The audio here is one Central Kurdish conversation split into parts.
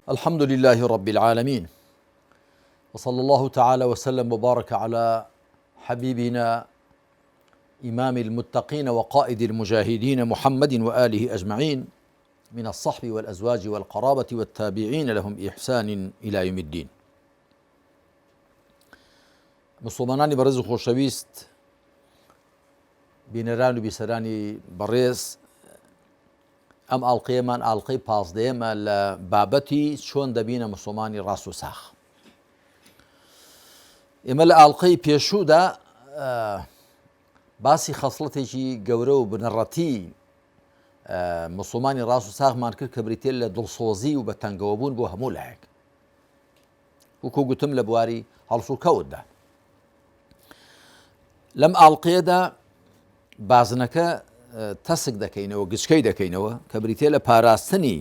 الحمد لله رب العالمين، وصلى الله تعالى وسلم وبارك على حبيبنا إمام المتقين وقائد المجاهدين محمد وآله أجمعين، من الصحب والأزواج والقرابة والتابعين لهم بإحسان إلى يوم الدين. مسلمانانی بەڕێز و خۆشەویست، بینەران و بیسەرانی بەڕێز، ئەم ئاڵقەیەمان ئاڵقەی پازدەیەمە لە بابەتی چۆن دەبینە مسلمانی ڕاست و ساخ. ئێمە لە ئاڵقەی پێشوودا باسی خەسڵەتێکی گەورە و بنەڕەتی مسلمانی ڕاست و ساخمان کرد کە بریتێ لە دڵسۆزی و بە تەنگەوەبوون بۆ هەموو لایەک، وەکو گوتم لە بواری هەڵس و کەوتدا. لەم ئاڵقەیەدا بازنەکە تەسک دەکەینەوە، گچکەی دەکەینەوە کە بریتێ لە پاراستنی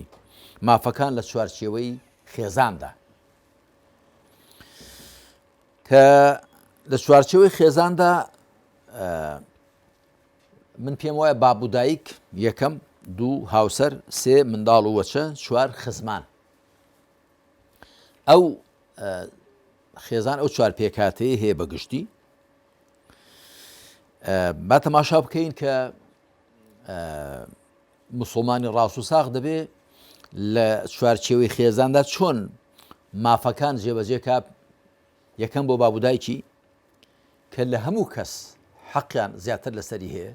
مافەکان لە چوارچێوەی خێزاندا، کە لە چوارچێوەی خێزاندا من پێم وایە باب و دایک یەکەم، دوو هاوسەر، سێ منداڵ و وەچە، چوار خزمان. ئەو خێزان ئەو چوار پێکاتەیە هەیە بەگشتی. با تەماشا بکەین کە مسلمانی ڕاست و ساخ دەبێ لە چوارچێوەی خێزاندا چۆن مافەکان جێبەجێ کات. یەکەم بۆ بابودایکی کە لە هەموو کەس حەقیان زیاتر لەسەری هەیە،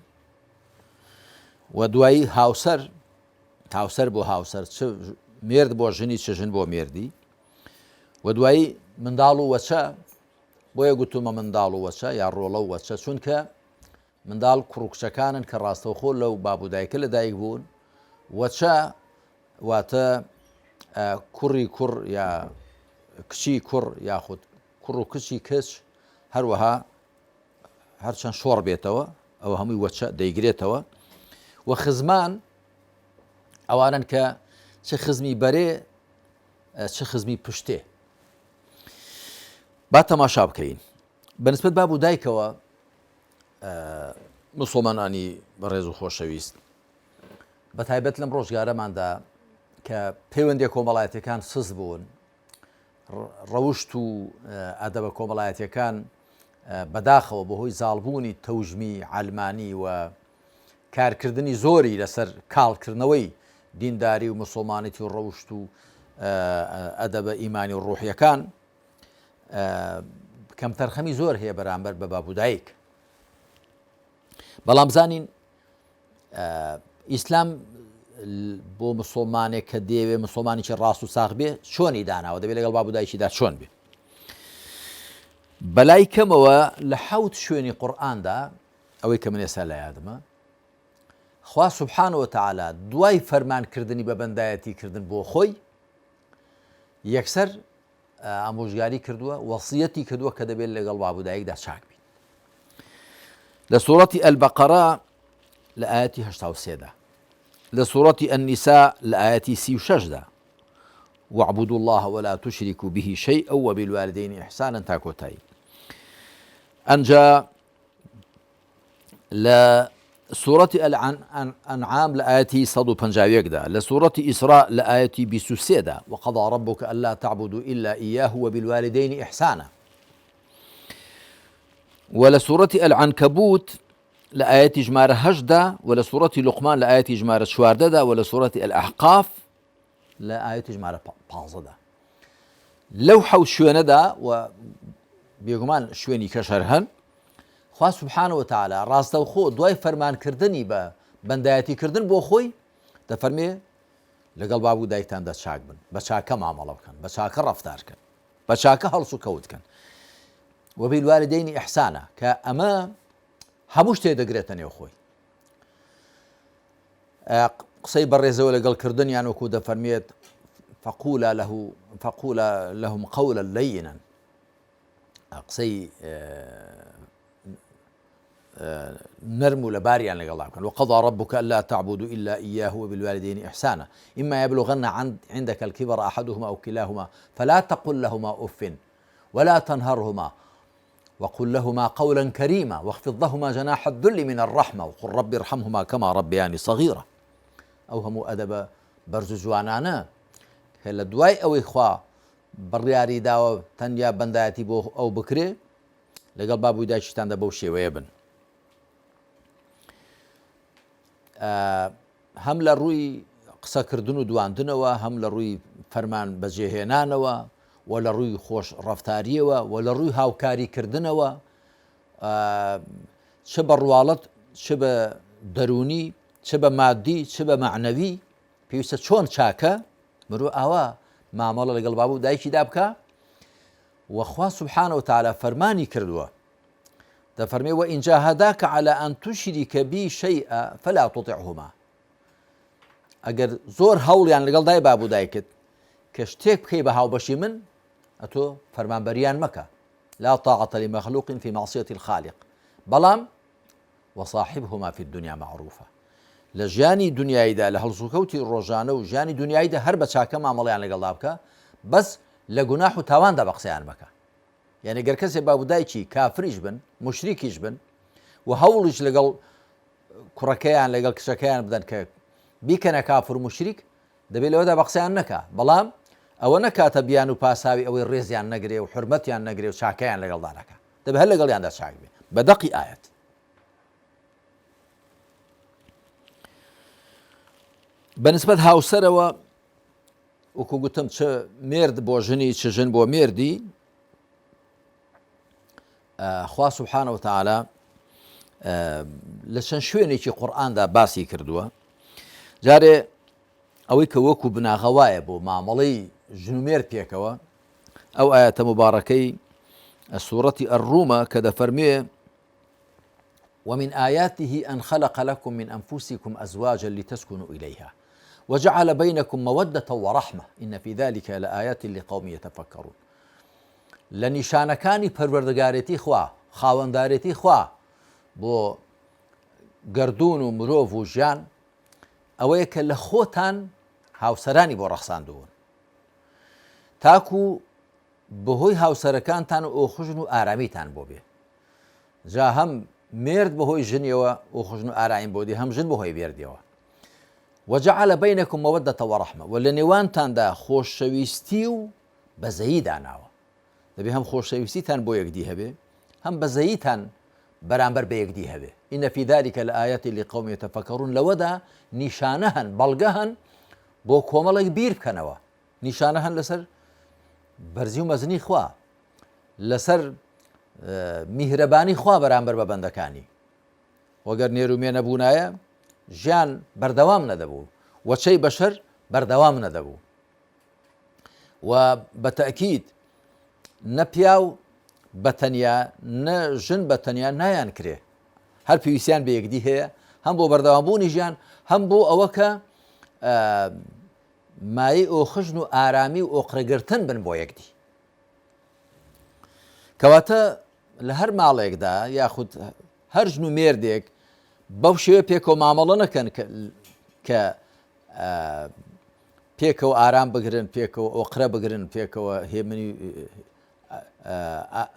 و دوایی هاوسەر بۆ هاوسەر، چ مێرد بۆ ژنی، چ ژن بۆ مێردی، و دوایی منداڵ و وەچە. بۆیە گوتومە منداڵ و وەچە یا ڕۆڵە و وەچە، چونکە منداڵ کوڕکچەکانن کە ڕاستەوخۆ لەو بابودایکە لەدایک بوون، وەچە واتە کوڕی کوڕ یا کچی کوڕ یاخود کوڕ و کچی کچ، هەروەها هەرچەند شۆڕ بێتەوە ئەوە هەمووی وەچە دەیگرێتەوە. و خزمان ئەوانن کە چه خزمی بەرێ چه خزمی پشتێ. با تەماشا بکەین بەنسبەت بابودایکەوە. مسلمانانی بەڕێز و خۆشەویست، بەتایبەت لەم ڕۆژگارەماندا کە پەیوەندی کۆمەڵایەتیەکان سست بوون، ڕەوشت و ئەدەبە کۆمەڵایەتیەکان بەداخەوە بەهۆی زاڵبوونی تەوژمی عەلمانی و کارکردنی زۆری لەسەر کاڵکردنەوەی دینداری و مسلمانیەتی و ڕەوشت و ئەدەبە ئیمانی و ڕوحیەکان کەمتەرخەمی زۆر هەیە بەرامبەر بە بابودایک. بەڵام بزانین ئیسلام بۆ مسلمانێک کە دەیەوێ مسلمانێکی ڕاست و ساغ بێ چۆنی داناوە، دەبێت لەگەڵ بابودایکیدا چۆن بێ. بەلای کەمەوە لە 7 شوێنی قورئاندا، ئەوەی کە من ئێستا لە یادمە، خوا سوبحانە وتەعالا دوای فەرمانکردنی بە بەندایەتی کردن بۆ خۆی یەکسەر ئامۆژگاری کردووە، وەسیەتی کردووە کە دەبێت لەگەڵ بابودایکدا چاک بین. لە سوورەتی ئەلبەقەرە لە ئایەتی 83دا، لە سوورەتی ئەنیسا لە ئایەتی 36دا، واعبدوا الله ولا تشركوا به شيئا وبالوالدين إحسانا تا کۆتایی. ئەنجا لە سوورەتی ئەنعام لە ئایەتی 151دا، لە سوورەتی ئیسراء لە ئایەتی 23دا، وقضى ربك ألا تعبدوا إلا إياه وبالوالدين إحسانا. ولا سورة العنكبوت لآية جمارة هجدة، ولا سورة لقمان لآية جمارة شواردة، ولا سورة الأحقاف لآية جمارة بانزدة. لو حو شويندا و بيغمان شويني كشرهن خوا سبحانه وتعالى راستو خو دواي فرمان كردني با بندايتي كردن بو خوي دفرمي لقل بابو دايكتان دا شاك بن بشاكا معاملة كان بشاكا رفتار كان بشاكا هلسو كود كان. وبالوالدين إحسانا كأما هموش تيدقريتني أخوي قصي بريزة لقل كردن يعني وكود فرميت فقولا لهم قولا لينا. قصي نرمو لباريا لقل الله كان وقضى ربك ألا تعبدوا إلا إياه وبالوالدين إحسانا إما يبلغن عندك الكبر أحدهما أو كلاهما فلا تقل لهما أف ولا تنهرهما وقل لهما قولا كريما واخفض لهما جناح الذل من الرحمة وقل رب ارحمهما كما ربياني صغيرة. أو همو أدب بەرز و جوانانە کە کە لە دوای ئەوەی خوا بڕیاری داوە تەنیا بەندایەتی بۆ ئەو بکرێ لەگەڵ بابووی دایکیشتاندا بەو شێوەیە بن. هەم لە ڕووی قسەکردن و دواندنەوە، هەم لە ڕووی فەرمان بەجێهێنانەوە، و لە ڕووی خۆش ڕەفتاریەوە، و لە ڕووی هاوکاریکردنەوە، چ بە ڕواڵەت، چ بە دەرونی، چ بە مادی، چ بە معنەوی، پێویستە چۆن چاکە مرۆ ئاوا مامەڵە لەگەڵ بابوو دایکیدا بکە. وخوا سبحانه وتعالى فەرمانی کردووە، دەفەرمێ وإن جاهداك على أن تشرك بي شيئا فلا تطعهما. ئەگەر زۆر هەوڵیان لەگەڵ دای بابوو دایکت کە شتێک بکەی بە هاوبەشی من، ئەتۆ فەرمانبەریان مەکە. لا طاعة لمخلوق في معصية الخالق بەڵام وصاحبهما في الدنيا معروفة. لە ژیانی دنیاییدا، لە هەڵسوکەوتی ڕۆژانە و ژیانی دنیاییدا هەر بە چاکە مامەڵەیان لەگەڵدا بکە، بەس لە گوناح و تاواندا بە قسەیان مەکە. یعنی گەر کەسێک بابوو دایکی کافریش بن، مشریکیش بن، و هەوڵیش لەگەڵ کوڕەکەیان لەگەڵ کچەکەیان بدەن کە بیکەنە کافر و مشریک، دەبێت لەوەدا بە قسەیان نەکە. بەڵام ئەوە نەکاتە بیان و پاساوی ئەوەی ڕێزیان نەگرێ و حرمەتیان نەگرێ و چاکەیان لەگەڵدا نەکە، دەبێت هەر لەگەڵیاندا چاک بێ بە دەقی ئاەت. بەنسبەت هاوسەرەوە وەکو گوتم، چ مێرد بۆ ژنی، چ ژن بۆ مێردی، خوا سبحانه وتعالى لە چەند شوێنێکی قورئاندا باسی کردووە. جارێ ئەوەی کە وەکو بناغەوایە بۆ مامەڵەی ژن و مێرد پێکەوە، ئەو ئاەتە مبارەکەی سوورەتی الرومە کە دەفەرمێ ومن آياته أن خلق لكم من أنفسكم أزواجا لتسكنوا إليها وجعل بينكم مودة ورحمة إن في ذلك لآيات لقوم يتفكرون. لە نیشانەکانی پەروەردگارێتی خوا، خاوەندارێتی خوا بۆ گەردوون و مرۆڤ و ژیان ئەوەیە کە لە خۆتان هاوسەرانی بۆ ڕەخساندوون، تاکو بەهۆی هاوسەرەکانتان و ئۆخژن و ئارامیتان بۆ بێ. جا هەم مێرد بەهۆی ژنیەوە ئۆخژن و ئارایم بۆ دی، هەم ژن بەهۆی مێردیەوە. وجعل بينكم مودة ورحمة، و لە نێوانتاندا خۆشەویستی و بەزەیی داناوە. دەبێ هەم خۆشەویستیتان بۆ یەکدی هەبێ، هەم بەزەییتان بەرامبەر بە یەکدی هەبێ. إن في ذلك لآيات لقوم يتفكرون. لەوەدا نیشانە هەن، بەڵگە هەن بۆ کۆمەڵێک بیر بکەنەوە. نیشانە هەن لەسەر بەرزی و مەزنی خوا، لەسەر میهرەبانی خوا بەرامبەر بە بەندەکانی. وەگەر نێرومێ نەبوونایە ژیان بەردەوام نەدەبوو، وەچەی بەشەر بەردەوام نەدەبوو. و بەتەئکید نە پیاو بەتەنیا نە ژن بەتەنیا نایان کرێ، هەر پێویستیان بە یەکدی هەیە، هەم بۆ بەردەوامبوونی ژیان، هەم بۆ ئەوە کە مایەی ئۆخژن و ئارامی و ئۆقرەگرتن بن بۆ یەکدی. کەواتە لە هەر ماڵێکدا یاخود هەر ژن و مێردێک بەو شێوە پێکەوە مامەڵە نەکەن کە پێکەوە ئارام بگرن، پێکەوە ئۆقرە بگرن، پێکەوە هێمنی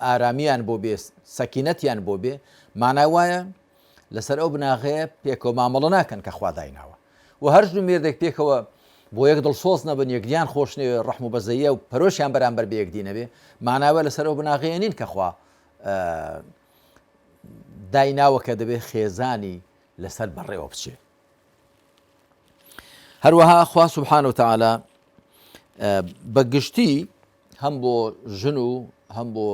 ئارامیان بۆ بێ، سەکینەتیان بۆ بێ. مانای وایە لەسەر ئەو بناغەیە پێکەوە مامەڵە ناکەن کە خوا دایناوە. و هەر ژن و مێردێک پێکەوە بۆ یەک دڵسۆز نەبن، یەکدیان خۆش نەوێ، ڕەحم و بەزەیە و پەرۆشیان بەرامبەر بە یەکدی نەبێ، ماناوە لەسەر ئەو بناغەیە نین کە خوا دایناوە کە دەبێ خێزانی لەسەر بەڕێوە بچێ. هەروەها خوا سبحانه وتعالى بەگشتی هەم بۆ ژن و هەم بۆ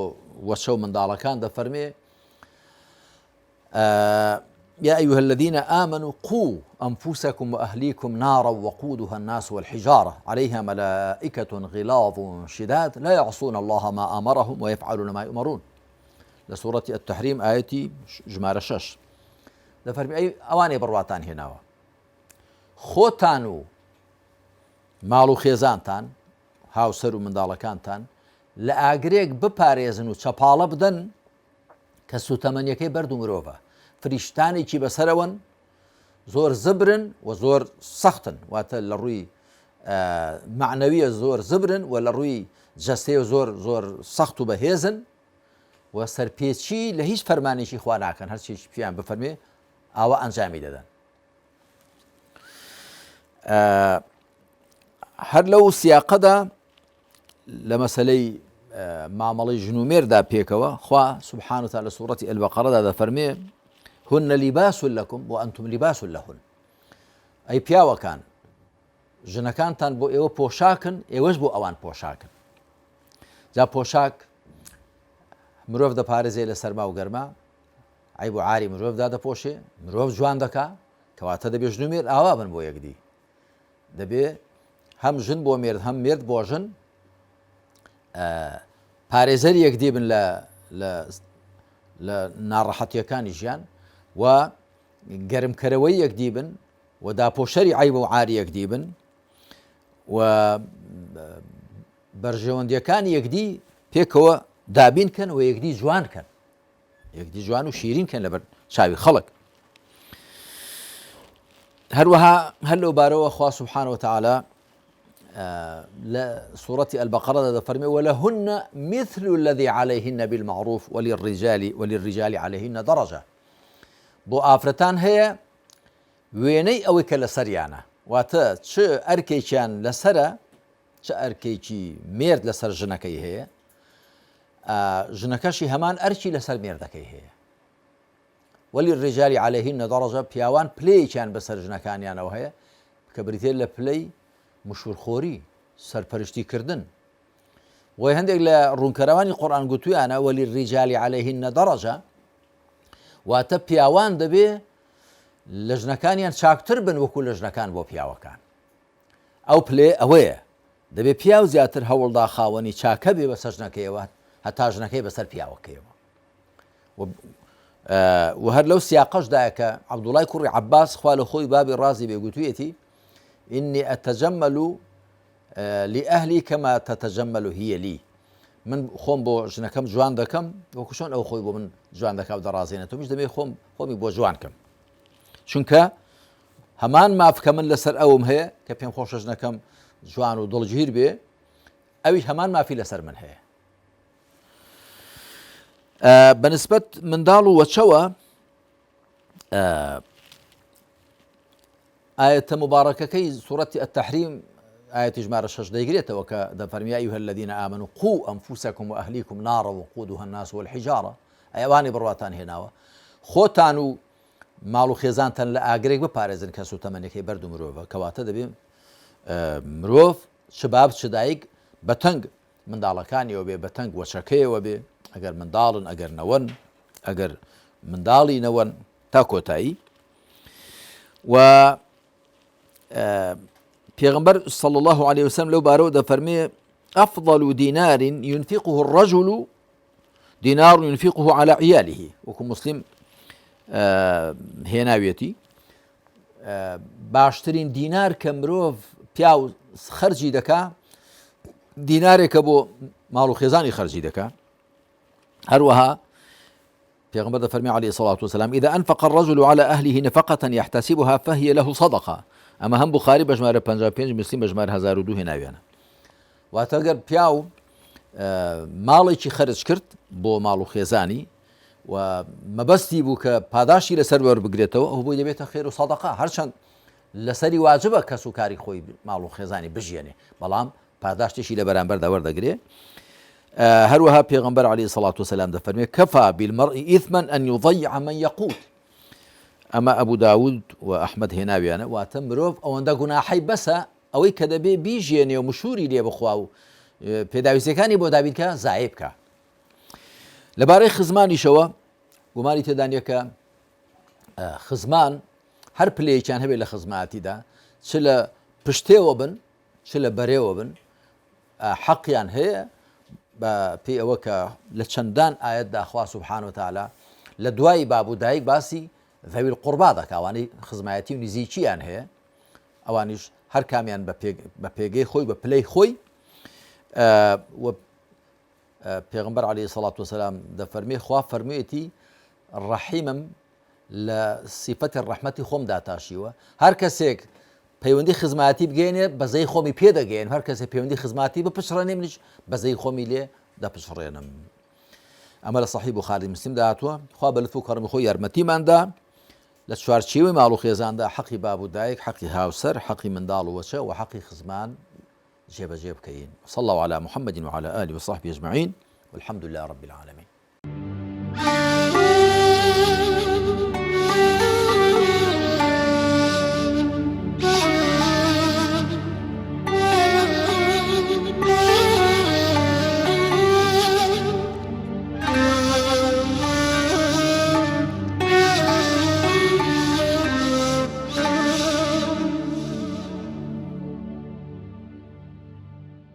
وەچە و منداڵەکان دەفەرمێ يا أيها الذين آمنوا قوا أنفسكم وأهليكم نارا وقودها الناس والحجارة عليها ملائكة غلاظ شداد لا يعصون الله ما أمرهم ويفعلون ما يؤمرون. لسورة التحريم آيتي ژمارە 6 دەفەرمێ ئەی ئەوانەی بڕواتان هێناوە، خۆتان و ماڵ و خێزانتان، هاوسەر و منداڵەکانتان لە ئاگرێک بپارێزن و چەپاڵە بدەن کە سوتەمەنیەکەی بەرد و مرۆڤە. فریشتانێکی بەسەرەوەن، زۆر زبرن و زۆر سەختن، واتە لە ڕووی معنەویە زۆر زبرن و لە ڕووی جەستەیە زۆر زۆر سەخت و بەهێزن، و سەرپێچی لە هیچ فەرمانێکی خوا ناکەن، هەرچی پیان بفەرمێ ئاوا ئەنجامی دەدەن. هەر لەو سیاقەدا لە مەسەلەی مامەڵی ژنومێردا پێکەوە خوا سبحانه وتعالى لە سوورەتی ئەلبەقەرەدا دەفەرمێ هن لباس لكم وأنتم لباس لهن ئەی پیاوەکان ژنەکانتان بۆ ئێوە پۆشاکن ئێوەش بۆ ئەوان پۆشاکن جا پۆشاک مرۆڤ دەپارێزێ لە سەرما و گەرما ئەی بۆ عاری مرۆڤدا دەپۆشێ مرۆڤ جوان دەکا کەواتە دەبێ ژنومێر ئاوا بن بۆ یەکدی دەبێ هەم ژن بۆ مێرد هەم مێرد بۆ ژن پارێزەری یەکدی بن لە ناڕەحەتیەکانی ژیان و گەرمکەرەوەی یەکدی بن و داپۆشەری عیب و عاری یەکدی بن و بەرژەوەندیەکانی یەکدی پێکەوە دابینکەن و یەکدی جوانکەن یەکدی جوان و شیرینکەن لەبەر چاوی خەڵک هەروەها هەر لەو بارەوە خوا سبحانه وتعالى لە سوورەتی ئەلبەقەرەدا دەفەرمێ ولهن مثل الذي عليهن بالمعروف وللرجال عليهن درجة بۆ ئافرەتان هەیە وێنەی ئەوەی کە لە سەریانە واتە چ ئەرکێکیان لەسرە چ ئەرکێکی مێرد لەسەر ژنەکەی هەیە ژنەکەشی هەمان ئەرکی لەسەر مێردەکەی هەیە وللرجال عليهن درجة پیاوان پلەیەکیان بەسەر ژنەکانیانەوە هەیە کە بریتێ لە پلەی مشورخۆری سەرپەرشتیکردن وی هەندێک لە ڕوونکەرەوانی قورئان گوتویانە وللرجال عليهن درجة واتە پیاوان دەبێ لە ژنەکانیان چاکتر بن وەکو لە ژنەکان بۆ پیاوەکان ئەو پلێ ئەوەیە دەبێ پیاو زیاتر هەوڵدا خاوەنی چاکە بێ بەسەر ژنەکەیەوە هەتا ژنەکەی بەسەر پیاوەکەیەوە و هەر لەو سیاقەشدایە کە عەبدوڵای کوڕی عەباس خوا لە خۆی بابی ڕازی بێ گوتوویەتی إني أتجمل لأهلي كما تتجمل هي لي من خۆم بۆ ژنەکەم جوان دەکەم وەکو چۆن ئەو خۆی بۆ من جوان دەکا و دەڕازێنێت و میش دەبێ خۆمی بۆ جوانکەم چونکە هەمان مافکە من لەسەر ئەوم هەیە کە پێم خۆشە ژنەکەم جوان و دڵگیر بێ ئەویش هەمان مافی لەسەر من هەیە بەنسبەت منداڵ و وەچەوە آية مباركة سورة التحريم آية ژمارە 6 دەیگرێتەوە کە دەفەرمی يا أيها الذين آمنوا قوا أنفسكم وأهليكم نارا وقودها الناس والحجارة ئەوانی بڕواتان هێناوە خۆتان و ماڵ و خێزانتان لە ئاگرێک بپارێزن کە سوتەمەنێکی بەرد و مرۆڤە کەواتە دەبێ مرۆڤ چ باب چ دایک بەتەنگ منداڵەکانیەوە بێ بەتەنگ وەچەکەیەوە بێ ئەگەر منداڵن ئەگەر نەوەن ئەگەر منداڵی نەوەن تا کۆتایی و پیغمبر صلى الله عليه وسلم لو بارو دفرمي أفضل دينار ينفقه الرجل دينار ينفقه على عياله وكم مسلم هێناوێتی باشترین دینار کە مرۆڤ پیاو خەرجی دەکا دینارێکە بۆ ماڵ و خێزانی خەرجی دەکا هەروەها پیغمبر دەفەرمی عليه الصلاة والسلام إذا أنفق الرجل على أهله نفقة يحتسبها فهي له صدقة ئەمە هەم بوخاری بەژمارە 55 مسلم بەژمارە 1002 هێناویانە واتە ئەگەر پیاو ماڵێکی خەرج کرد بۆ ماڵ و خێزانی و مەبەستی بوو کە پاداشی لەسەر وەربگرێتەوە ئەو بۆی دەبێتە خێر و سەدەقە هەرچەند لەسەری واجبە کەس و کاری خۆی ماڵ و خێزانی بژێنێ بەڵام پاداشتێکی لە بەرامبەردا وەردەگرێ هەروەها پێغەمبەر عليه الصلاة والسلام دەفەرمێ كفى بالمرء إثما أن يضيع من يقوت ئەمە ئەبوو داود و ئەحمەد هێناویانە واتە مرۆڤ ئەوەندە گوناحەی بەسە ئەوەی کە دەبێ بیژێنێ و مشوری لێ بخوا و پێداویستەکانی بۆ دابینکە زایێ بکە لەبارەی خزمانیشەوە گومانی تێدانە کە خزمان هەر پلەیەکیان هەبێت لە خزمەتیدا چ لە پشتێوە بن چ لە بەرێوە بن حەقیان هەیە بە پێی ئەوە کە لە چەندان ئاەتدا خوا سوبحانه وتعالى لە دوای باب و دایک باسی ذوی القوربا دەکا ئەوانەی خزمایەتی و نزیکیان هەیە ئەوانیش هەر کامیان بە پێگەی خۆی بە پلەی خۆی و پێغمبەر عليه الصلاة والسلام دەفەرمێ خوا فەرموویەتی ڕەحیمم لە سیفەتی ڕەحمەتی خۆم داتاشیوە هەر کەسێک پەیوەندی خزمەتی بگەێنێ بەزەی خۆمی پێدەگەێن هەر کەسێک پەیوەندی خزمەتی بپشڕێنێ منیش بەزەی خۆمی لێ دەپشڕێنم ئەمە لە صحیح بوخاری مسلم داهاتووە خوا بە لەتف و کەڕەمی خۆی یارمەتیماندا لە چوارچێوەی ماڵ و خێزاندا حەقی باب و دایک حەقی هاوسەر حەقی منداڵ و وەچە و حەقی خزمان جێبەجێ بکەین. صلى الله على محمد وعلى آله وصحبه أجمعين والحمد لله رب العالمين.